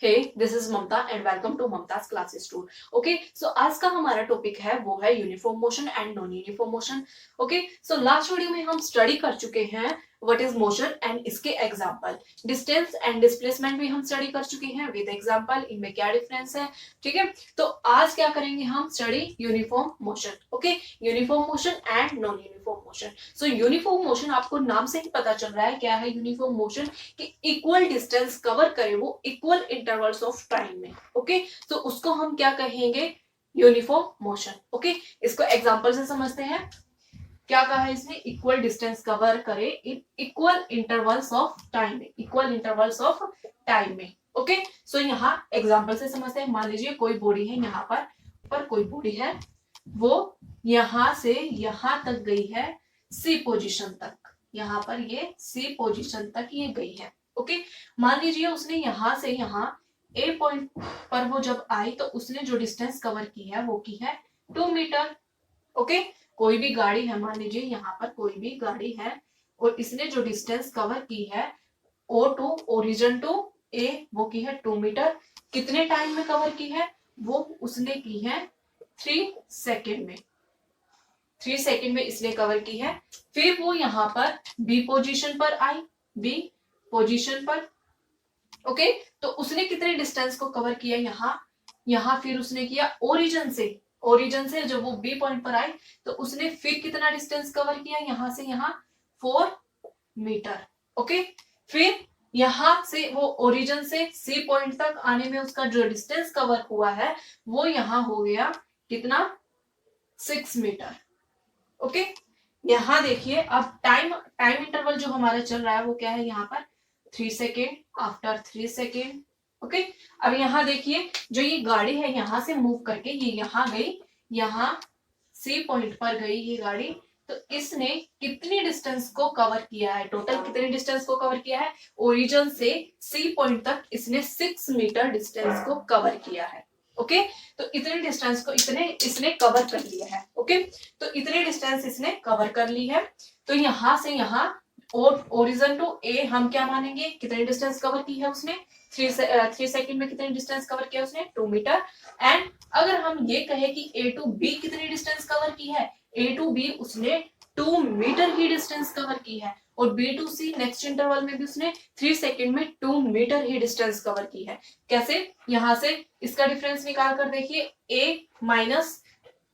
Hey this is Mamta and welcome to Mamta's classes tour. Okay so आज का हमारा topic है वो है uniform motion and non uniform motion. Okay so last video में हम स्टडी कर चुके हैं व्हाट इज मोशन एंड इसके एग्जांपल। डिस्टेंस एंड डिस्प्लेसमेंट भी हम स्टडी कर चुके हैं विद एग्जांपल, इनमें क्या डिफरेंस है। ठीक है, तो आज क्या करेंगे हम, study uniform motion. Okay, uniform motion and non uniform motion. So uniform motion आपको नाम से ही पता चल रहा है क्या है यूनिफॉर्म मोशन, कि इक्वल डिस्टेंस कवर करे वो इक्वल इंटरवल्स ऑफ टाइम में। ओके, तो उसको हम क्या कहेंगे, यूनिफॉर्म मोशन। ओके, इसको एग्जांपल से समझते हैं। क्या कहा है इसने, इक्वल डिस्टेंस कवर करे in equal intervals of time में, इक्वल इंटरवल्स ऑफ टाइम में। ओके, सो यहाँ एग्जांपल से समझते हैं। मान लीजिए कोई बॉडी है, यहाँ पर कोई बॉडी है, वो यहां से यहां तक गई है सी पोजीशन तक, यहाँ पर ये सी पोजीशन तक ये गई है। ओके, मान लीजिए उसने यहां से यहां ए पॉइंट पर वो जब आई तो उसने जो डिस्टेंस कवर की है वो की है 2 मीटर। ओके, कोई भी गाड़ी है, मान लीजिए यहाँ पर कोई भी गाड़ी है और इसने जो डिस्टेंस कवर की है ओ टू ओरिजिन टू ए वो की है 2 मीटर। कितने टाइम में कवर की है, वो उसने की है 3 सेकेंड में। 3 सेकेंड में इसने कवर की है। फिर वो यहाँ पर बी पोजीशन पर आई, बी पोजीशन पर। ओके, तो उसने कितने डिस्टेंस को कवर किया, यहाँ फिर उसने किया ओरिजिन से जब वो बी पॉइंट पर आई तो उसने फिर कितना डिस्टेंस कवर किया, यहाँ से यहाँ 4 मीटर। ओके, फिर यहां से वो ओरिजिन से सी पॉइंट तक आने में उसका जो डिस्टेंस कवर हुआ है वो यहाँ हो गया कितना, 6 मीटर। ओके, यहाँ देखिए अब टाइम टाइम इंटरवल जो हमारा चल रहा है वो क्या है, यहाँ पर 3 सेकेंड, आफ्टर 3 सेकेंड। ओके, अब यहाँ देखिए जो ये गाड़ी है यहाँ से मूव करके ये यहाँ गई, यहाँ सी पॉइंट पर गई ये गाड़ी, तो इसने कितनी डिस्टेंस को कवर किया है, टोटल कितनी डिस्टेंस को कवर किया है, ओरिजिन से सी पॉइंट तक इसने 6 मीटर डिस्टेंस को कवर किया है। ओके, तो इतने डिस्टेंस को इसने कवर कर लिया है। ओके, तो इतने डिस्टेंस इसने कवर कर ली है। तो यहां से यहाँ ओरिजिन टू ए हम क्या मानेंगे, कितने डिस्टेंस कवर की है उसने, 3 सेकेंड में कितने डिस्टेंस कवर किया उसने, 2 मीटर। एंड अगर हम ये कहे कि ए टू बी कितनी डिस्टेंस कवर की है, ए टू बी उसने 2 मीटर ही डिस्टेंस कवर की है, और B to C next interval में भी उसने 3 सेकेंड में 2 मीटर ही डिस्टेंस कवर की है। कैसे, यहां से इसका डिफरेंस निकाल कर देखिए, ए माइनस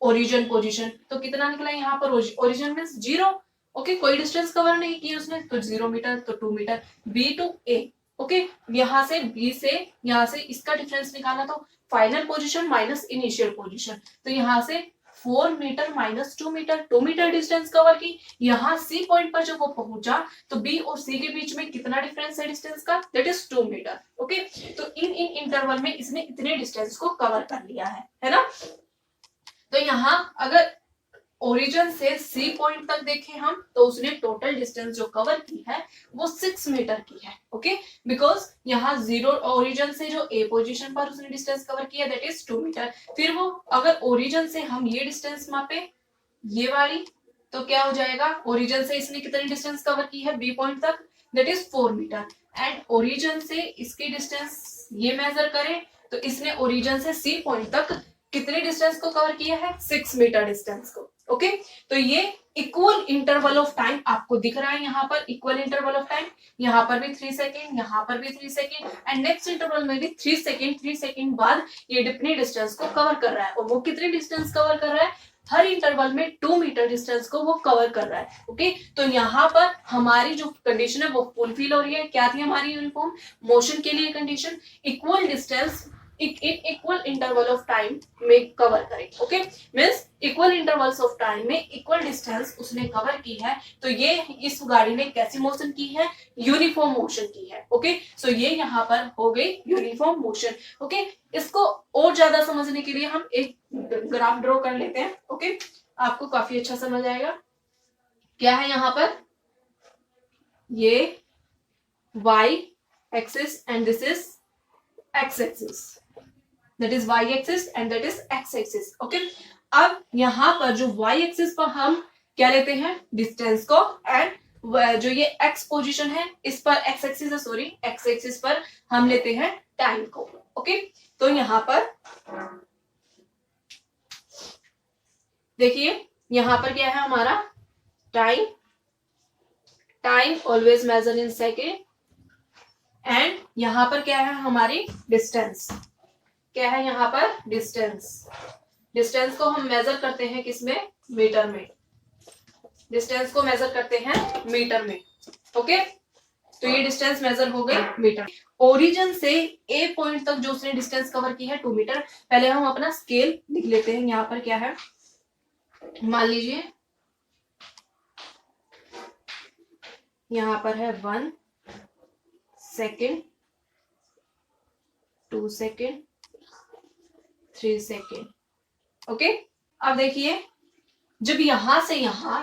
ओरिजिन पोजीशन, तो कितना निकला यहाँ पर, ओरिजिन मीन्स 0। ओके, कोई डिस्टेंस कवर नहीं की उसने तो 0 मीटर, तो 2 meter. B to A, okay, यहाँ से बी से यहाँ से इसका डिफरेंस निकाला तो final position minus initial position, तो यहाँ से 4 meter minus 2 meter, 2 meter distance cover की। यहाँ सी पॉइंट पर जब वो पहुंचा तो बी और सी के बीच में कितना डिफरेंस है डिस्टेंस का, दैट इज 2 मीटर। ओके, तो इन इंटरवल में इसने इतने डिस्टेंस को कवर कर लिया है ना। तो यहाँ अगर ओरिजिन से सी पॉइंट तक देखें हम तो उसने टोटल डिस्टेंस जो कवर की है वो 6 मीटर की है। ओके, बिकॉज यहाँ जीरो ओरिजिन से जो ए पोजीशन पर उसने डिस्टेंस कवर किया दैट इज 2 मीटर। फिर वो अगर ओरिजिन से हम ये डिस्टेंस मापे, ये वाली, तो क्या हो जाएगा, ओरिजिन से इसने कितनी डिस्टेंस कवर की है बी पॉइंट तक, that is 4 meter. And origin से इसकी डिस्टेंस ये मेजर करें तो इसने ओरिजिन से सी पॉइंट तक कितने डिस्टेंस को कवर किया है, 6 मीटर डिस्टेंस को। ओके, तो ये इक्वल इंटरवल ऑफ टाइम आपको दिख रहा है यहाँ पर, इक्वल इंटरवल ऑफ टाइम, यहाँ पर भी 3 सेकेंड, यहाँ पर भी 3 सेकेंड, एंड नेक्स्ट इंटरवल में भी 3 सेकेंड, 3 सेकेंड बाद ये कितनी डिस्टेंस को कवर कर रहा है, और वो कितनी डिस्टेंस कवर कर रहा है, हर इंटरवल में 2 मीटर डिस्टेंस को वो कवर कर रहा है। ओके, तो यहाँ पर हमारी जो कंडीशन है वो फुलफिल हो रही है। क्या थी हमारी यूनिफॉर्म मोशन के लिए condition, equal distance equal interval of time में कवर करें। Okay, means equal intervals of time में इक्वल डिस्टेंस उसने कवर की है, तो ये इस गाड़ी ने कैसी मोशन की है, यूनिफॉर्म मोशन की है। ओके, सो ये यहाँ पर हो गई यूनिफॉर्म मोशन। ओके, इसको और ज्यादा समझने के लिए हम एक ग्राफ ड्रॉ कर लेते हैं। ओके, आपको काफी अच्छा समझ आएगा। क्या है यहाँ पर, ये y axis and this is x axis, that is y axis and that is x axis. Okay, अब यहां पर जो y एक्सिस पर हम क्या लेते हैं, डिस्टेंस को, एंड जो ये एक्स पोजीशन है इस पर एक्स एक्सिस है, सॉरी एक्स एक्सिस पर हम लेते हैं टाइम को। ओके, तो यहां पर देखिए यहां पर क्या है हमारा time, time always measure in second, and यहां पर क्या है हमारी डिस्टेंस, क्या है यहाँ पर डिस्टेंस। डिस्टेंस को हम मेजर करते हैं किसमें, मीटर में, डिस्टेंस को मेजर करते हैं मीटर में। ओके, तो ये डिस्टेंस मेजर हो गई मीटर। ओरिजिन से ए पॉइंट तक जो उसने डिस्टेंस कवर की है 2 मीटर। पहले हम अपना स्केल लिख लेते हैं, यहाँ पर क्या है, मान लीजिए यहाँ पर है 1 सेकेंड, 2 सेकेंड, 3 सेकेंड। ओके, अब देखिए जब यहां से यहां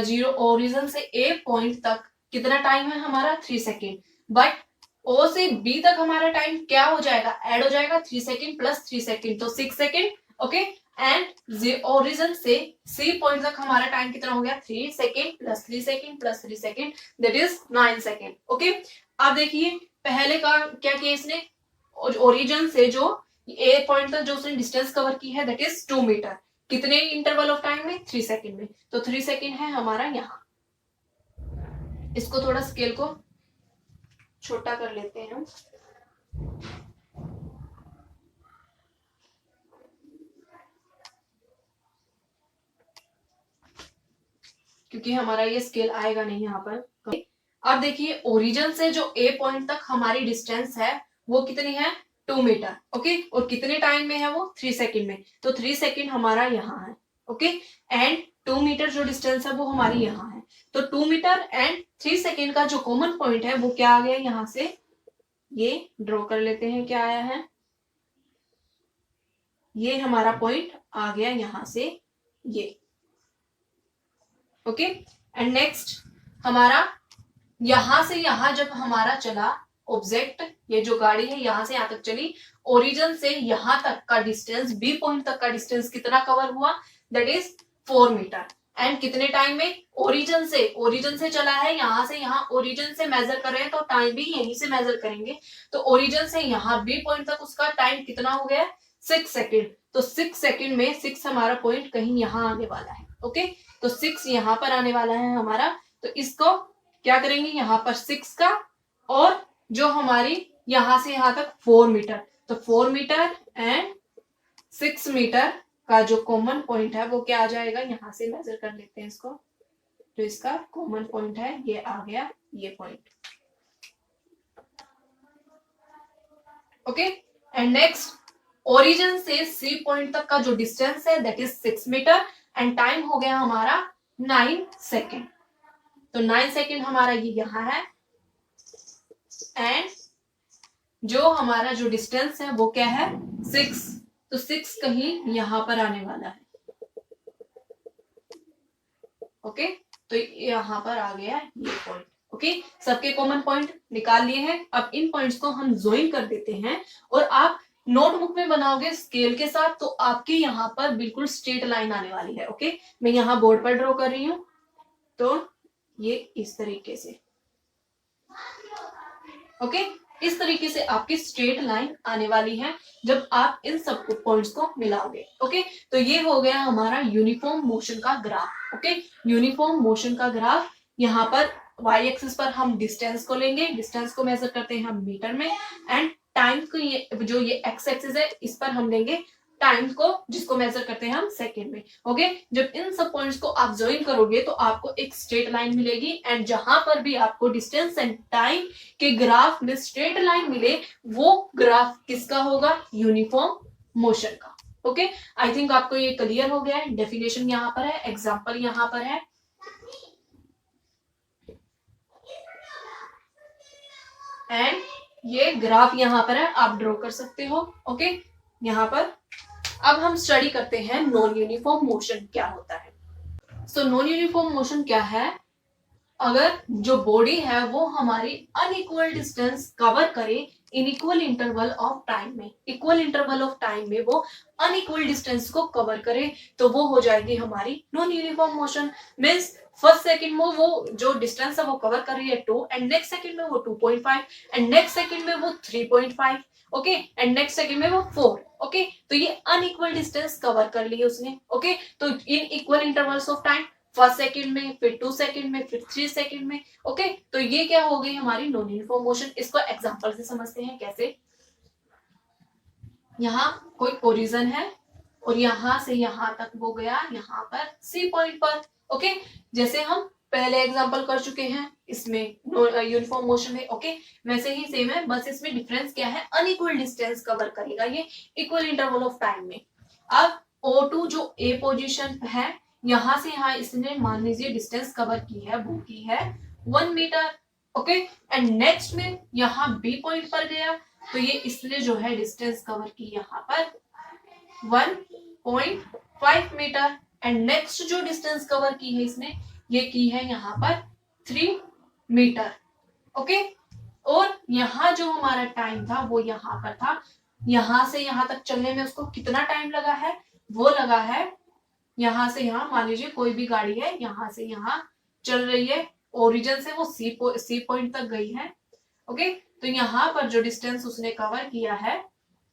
जीरो ओरिजिन से ए पॉइंट तक कितना टाइम है हमारा 3 सेकेंड, बट ओ से बी तक हमारा टाइम क्या हो जाएगा, ऐड हो जाएगा 3 सेकेंड प्लस 3 सेकेंड, तो 6 सेकेंड। ओके, एंड ओरिजिन से सी पॉइंट तक हमारा टाइम कितना हो गया, 3 second plus 3 second plus 3 second, that is 9 second. Okay, अब देखिए पहले का क्या किया इसने, ओरिजिन से जो ए पॉइंट तक जो उसने डिस्टेंस कवर की है दैट इज 2 मीटर, कितने इंटरवल ऑफ टाइम में, 3 सेकेंड में, तो 3 सेकेंड है हमारा यहाँ। इसको थोड़ा स्केल को छोटा कर लेते हैं हम, क्योंकि हमारा ये स्केल आएगा नहीं यहाँ पर। अब देखिए ओरिजिन से जो ए पॉइंट तक हमारी डिस्टेंस है वो कितनी है, 2 मीटर। ओके, और कितने टाइम में है वो, 3 सेकेंड में, तो 3 सेकेंड हमारा यहाँ है। ओके, एंड 2 मीटर जो डिस्टेंस है वो हमारी यहाँ है, तो 2 मीटर एंड 3 सेकेंड का जो कॉमन पॉइंट है वो क्या आ गया, यहाँ से ये ड्रॉ कर लेते हैं, क्या आया है, ये हमारा पॉइंट आ गया यहाँ से ये। ओके, एंड नेक्स्ट हमारा यहां से यहां जब हमारा चला ऑब्जेक्ट, ये जो गाड़ी है यहां से यहां तक चली, ओरिजिन से यहां तक का डिस्टेंस, बी पॉइंट तक का डिस्टेंस कितना कवर हुआ, दैट इज 4 मीटर, एंड कितने टाइम में, ओरिजिन से चला है यहां से यहां, ओरिजिन से मेजर कर रहे हैं तो टाइम भी यहीं से मेजर करेंगे, तो ओरिजिन से यहां बी पॉइंट तक उसका टाइम कितना हो गया, 6 सेकेंड, तो 6 सेकेंड में 6 हमारा पॉइंट कहीं यहां आने वाला है। ओके, तो 6 यहां पर आने वाला है हमारा, तो इसको क्या करेंगे यहाँ पर 6 का, और जो हमारी यहां से यहां तक 4 मीटर, तो 4 मीटर एंड 6 मीटर का जो कॉमन पॉइंट है वो क्या आ जाएगा, यहां से मेजर कर लेते हैं इसको, तो इसका कॉमन पॉइंट है ये आ गया, ये point. Okay, and next origin से सी पॉइंट तक का जो डिस्टेंस है that is 6 meter, and time हो गया हमारा 9 सेकेंड, तो 9 सेकेंड हमारा ये यहाँ है, एंड जो हमारा जो डिस्टेंस है वो क्या है, 6, तो 6 कहीं यहां पर आने वाला है। ओके, तो यहां पर आ गया ये पॉइंट। ओके, सबके कॉमन पॉइंट निकाल लिए हैं, अब इन पॉइंट्स को हम ज्वाइन कर देते हैं, और आप नोटबुक में बनाओगे स्केल के साथ तो आपके यहाँ पर बिल्कुल स्ट्रेट लाइन आने वाली है। ओके, मैं यहाँ बोर्ड पर ड्रॉ कर रही हूँ, तो ये इस तरीके से, ओके, इस तरीके से आपकी स्ट्रेट लाइन आने वाली है जब आप इन सब पॉइंट्स को मिलाओगे। ओके, तो ये हो गया हमारा यूनिफॉर्म मोशन का ग्राफ। ओके, यूनिफॉर्म मोशन का ग्राफ, यहाँ पर वाई एक्सिस पर हम डिस्टेंस को लेंगे, डिस्टेंस को मेजर करते हैं हम मीटर में, एंड टाइम को ये जो ये एक्स एक्सिस है इस पर हम लेंगे टाइम को, जिसको मेजर करते हैं हम सेकेंड में। ओके, जब इन सब पॉइंट्स को आप ज्वाइन करोगे तो आपको एक स्ट्रेट लाइन मिलेगी, एंड जहां पर भी आपको डिस्टेंस एंड टाइम के ग्राफ में स्ट्रेट लाइन मिले वो ग्राफ किसका होगा, यूनिफॉर्म मोशन का। ओके, आई थिंक आपको ये क्लियर हो गया है। डेफिनेशन यहाँ पर है, एग्जाम्पल यहाँ पर है, एंड ये ग्राफ यहाँ पर है, आप ड्रॉ कर सकते हो। ओके, यहाँ पर अब हम स्टडी करते हैं नॉन यूनिफॉर्म मोशन क्या होता है। सो नॉन यूनिफॉर्म मोशन क्या है, अगर जो बॉडी है वो हमारी अनइक्वल डिस्टेंस कवर करे in equal interval of time में, इक्वल इंटरवल ऑफ टाइम में वो अनइक्वल डिस्टेंस को कवर करे तो वो हो जाएगी हमारी non uniform motion. Means first second में वो जो डिस्टेंस है वो कवर कर रही है 2 एंड नेक्स्ट सेकंड में वो 2.5 एंड नेक्स्ट सेकंड में वो 3.5 ओके एंड नेक्स्ट सेकंड में वो 4 ओके तो ये अनइक्वल डिस्टेंस कवर कर ली है उसने ओके तो in equal intervals of time first second में फिर 2 सेकंड में फिर 3 सेकंड में ओके तो ये क्या हो गई हमारी नॉन यूनिफॉर्म मोशन। इसको एग्जांपल से समझते हैं कैसे। यहाँ कोई ओरिजिन है और यहां से यहां तक वो गया यहाँ पर सी पॉइंट पर ओके जैसे हम पहले एग्जांपल कर चुके हैं इसमें यूनिफॉर्म मोशन में ओके वैसे ही सेम है बस इसमें डिफरेंस क्या है अनइक्वल डिस्टेंस कवर करेगा ये इक्वल इंटरवल ऑफ टाइम में। अब O2 जो ए पोजीशन है यहां से यहां इसने मान लीजिए डिस्टेंस कवर की है वो की है 1 मीटर ओके एंड नेक्स्ट में यहाँ बी पॉइंट पर गया तो ये इसने जो है डिस्टेंस कवर की यहाँ पर 1.5 मीटर एंड नेक्स्ट जो डिस्टेंस कवर की है इसने ये की है यहाँ पर 3 मीटर ओके और यहाँ जो हमारा टाइम था वो यहाँ पर था यहां से यहां तक चलने में उसको कितना टाइम लगा है वो लगा है यहां से यहां मान लीजिए कोई भी गाड़ी है यहां से यहां चल रही है ओरिजिन से वो सी पॉइंट तक गई है ओके तो यहाँ पर जो डिस्टेंस उसने कवर किया है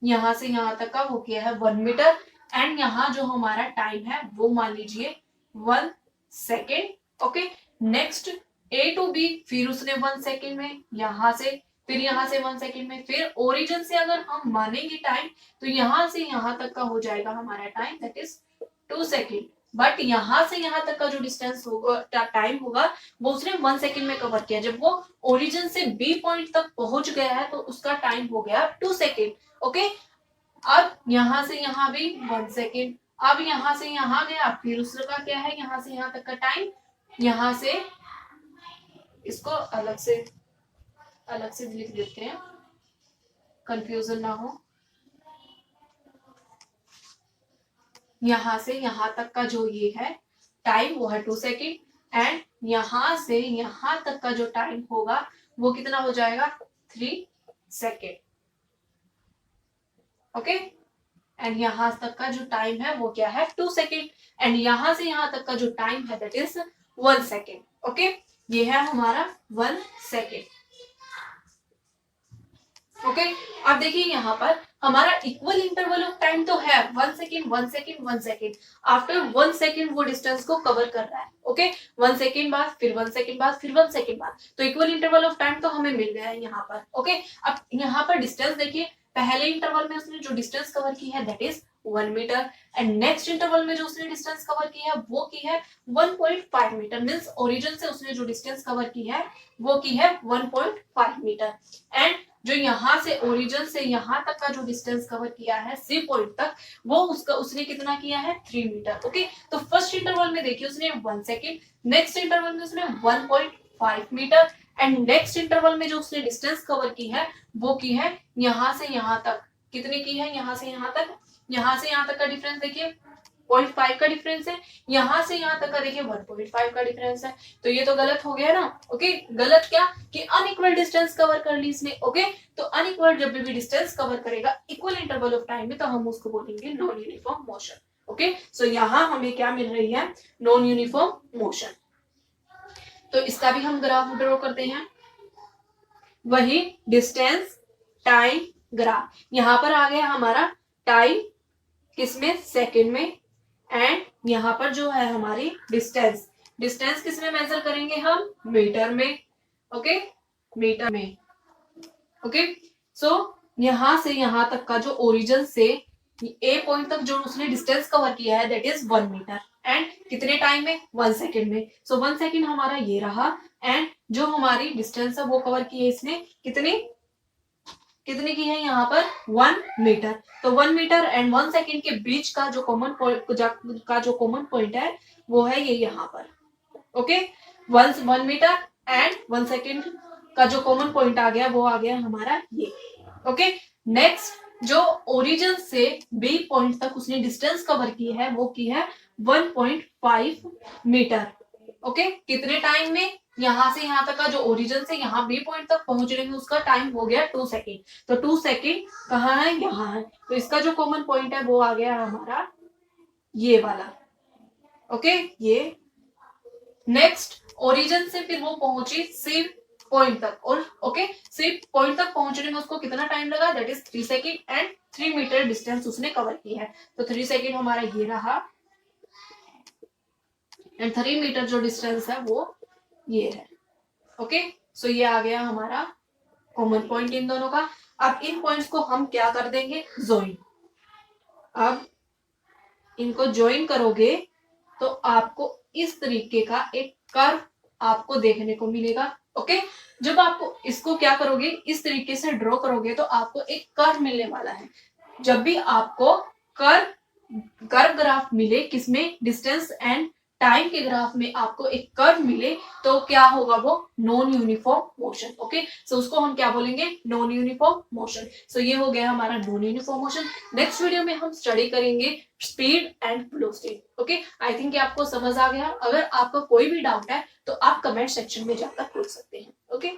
यहां से यहां तक का वो किया है 1 मीटर एंड यहाँ जो हमारा टाइम है वो मान लीजिए 1 second okay next A to B फिर उसने 1 सेकेंड में यहां से फिर यहां से 1 सेकेंड में फिर ओरिजिन से अगर हम मानेंगे टाइम तो यहां से यहां तक का हो जाएगा हमारा time that is 2 second but यहां से यहां तक का जो डिस्टेंस होगा टाइम होगा वो उसने 1 सेकेंड में कवर किया। जब वो ओरिजिन से बी पॉइंट तक पहुंच गया है तो उसका टाइम हो गया 2 सेकेंड ओके अब यहां से यहां भी 1 सेकेंड अब यहां से यहां गया फिर उसका क्या है यहां से यहां तक का टाइम यहां से इसको अलग से लिख देते हैं कंफ्यूजन ना हो। यहां से यहां तक का जो ये है टाइम वो है 2 सेकेंड एंड यहां से यहां तक का जो टाइम होगा वो कितना हो जाएगा 3 सेकेंड ओके एंड यहां तक का जो टाइम है वो क्या है 2 सेकेंड एंड यहां से यहां तक का जो टाइम है दैट इज 1 सेकेंड ओके ये है हमारा 1 सेकेंड ओके अब देखिए यहाँ पर हमारा इक्वल इंटरवल ऑफ टाइम तो है 1 second 1 second 1 second after 1 second वो डिस्टेंस को कवर कर रहा है ओके 1 सेकेंड बाद फिर 1 सेकेंड बाद फिर 1 सेकेंड बाद तो इक्वल इंटरवल ऑफ टाइम तो हमें मिल गया है यहाँ पर ओके अब यहाँ पर डिस्टेंस देखिए पहले इंटरवल में उसने जो डिस्टेंस कवर की है that is 1 meter and next interval में जो उसने डिस्टेंस कवर की है वो की है 1.5 मीटर मींस ओरिजिन से उसने जो डिस्टेंस कवर की है वो की है 1.5 मीटर एंड जो यहाँ से ओरिजिन से यहाँ तक का जो डिस्टेंस कवर किया है सी पॉइंट तक वो उसने कितना किया है 3 मीटर ओके तो फर्स्ट इंटरवल में देखिए उसने 1 सेकेंड नेक्स्ट इंटरवल में उसने 1.5 मीटर एंड नेक्स्ट इंटरवल में जो उसने डिस्टेंस कवर की है वो की है यहाँ से यहाँ तक कितनी की है यहाँ से यहाँ तक का डिफरेंस देखिए 0.5 का डिफरेंस है यहाँ से यहाँ तक का देखिए 1.5 का डिफरेंस है तो ये तो गलत हो गया ना ओके गलत क्या कि अनइक्वल डिस्टेंस कवर कर ली इसने ओके तो अनइक्वल जब भी डिस्टेंस कवर करेगा इक्वल इंटरवल ऑफ टाइम में तो हम उसको बोलेंगे नॉन यूनिफॉर्म मोशन ओके सो यहाँ हमें क्या मिल रही है नॉन यूनिफॉर्म मोशन। तो इसका भी हम ग्राफ ड्रॉ करते हैं वही डिस्टेंस टाइम ग्राफ यहाँ पर आ गया हमारा टाइम किसमें सेकंड में एंड यहाँ पर जो है हमारी डिस्टेंस किसमें मेजर करेंगे हम मीटर में ओके मीटर में ओके सो यहाँ से यहाँ तक का जो ओरिजिन से ए पॉइंट तक जो उसने डिस्टेंस कवर किया है दैट इज 1 मीटर एंड कितने टाइम में 1 सेकेंड में सो 1 सेकेंड हमारा ये रहा एंड जो हमारी डिस्टेंस है वो कवर की है इसने कितनी की है यहाँ पर 1 मीटर तो 1 मीटर एंड 1 सेकेंड के बीच का जो कॉमन पॉइंट है वो है ये यहाँ पर ओके 1 मीटर एंड 1 सेकेंड का जो कॉमन पॉइंट आ गया वो आ गया हमारा ये ओके नेक्स्ट जो ओरिजिन से बी पॉइंट तक उसने डिस्टेंस कवर की है वो की है 1.5 मीटर ओके, कितने टाइम में, यहां से यहां तक का जो ओरिजिन से यहाँ बी पॉइंट तक पहुंच रहे हैं उसका टाइम हो गया 2 सेकेंड। तो 2 सेकेंड कहाँ है, यहाँ है। तो इसका जो कॉमन पॉइंट है वो आ गया हमारा ये वाला। ओके, ये नेक्स्ट ओरिजिन से फिर वो पहुंची सी पॉइंट तक, और ओके सी पॉइंट तक पहुंचने में उसको कितना टाइम लगा, that is 3 second and 3 meter distance उसने कवर किया है। तो 3 सेकेंड हमारा ये रहा एंड 3 मीटर जो डिस्टेंस है वो ये है। ओके, सो ये आ गया हमारा कॉमन पॉइंट इन दोनों का। अब इन पॉइंट्स को हम क्या कर देंगे, ज्वाइन। अब इनको ज्वाइन करोगे तो आपको इस तरीके का एक कर्व आपको देखने को मिलेगा। ओके, जब आपको इसको क्या करोगे, इस तरीके से ड्रॉ करोगे तो आपको एक कर्व मिलने वाला है। जब भी आपको कर्व ग्राफ मिले, किसमें, डिस्टेंस एंड टाइम के ग्राफ में आपको एक कर्व मिले, तो क्या होगा, वो नॉन यूनिफॉर्म मोशन। ओके, सो उसको हम क्या बोलेंगे, नॉन यूनिफॉर्म मोशन। सो ये हो गया हमारा non uniform motion. Next video में हम स्टडी करेंगे speed and velocity. Okay, I think आपको समझ आ गया। अगर आपका कोई भी डाउट है तो आप कमेंट सेक्शन में जाकर पूछ सकते हैं। ओके।